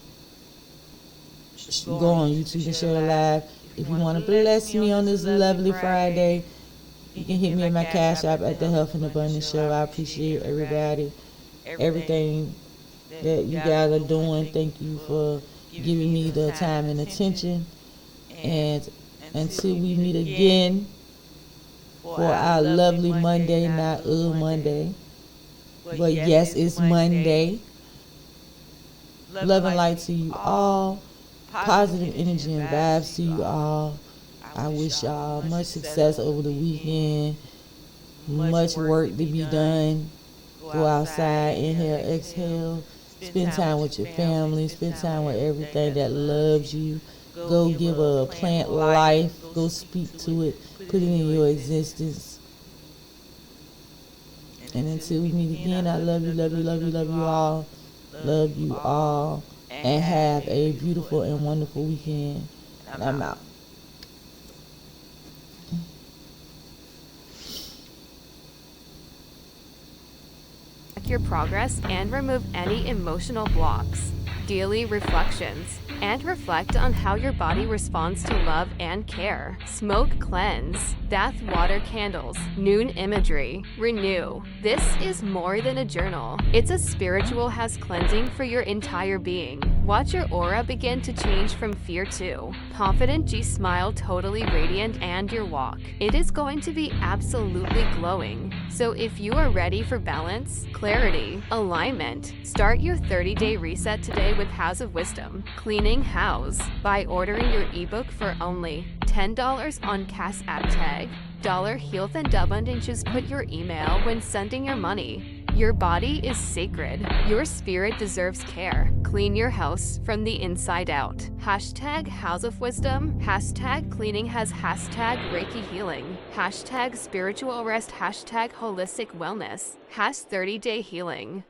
on YouTube and share the live. If you want to bless me on this lovely Friday, you can hit me at my Cash App at the Health and Abundance Show. I appreciate everybody, everything that you guys are doing. Thank you for giving me the time and attention. And until we meet again for our lovely Monday, not Monday, but yes, it's Monday. Love and light to you all. Positive energy and vibes to you all. I wish y'all much success over the weekend. Much work to be done. Go outside, inhale, exhale. Spend time with your family. Spend time with everything that loves you. Go give a plant life. Go speak to it. Put it in your existence. And until we meet again, I love you, love you, love you, love you all. Love you all. And have a beautiful and wonderful weekend. And I'm out. Check your progress and remove any emotional blocks. Daily reflections. And reflect on how your body responds to love and care. Smoke cleanse. Bath water candles. Noon imagery. Renew. This is more than a journal. It's a spiritual house cleansing for your entire being. Watch your aura begin to change from fear to confident, smile, totally radiant, and your walk. It is going to be absolutely glowing. So if you are ready for balance, clarity, alignment, start your 30-day reset today with House of Wisdom, Cleaning House, by ordering your ebook for only $10 on Cash App tag $Health and Abundance. Just put your email when sending your money. Your body is sacred. Your spirit deserves care. Clean your house from the inside out. Hashtag House of Wisdom. Hashtag Cleaning has hashtag Reiki Healing. Hashtag Spiritual Rest. Hashtag Holistic Wellness. #30-day Healing.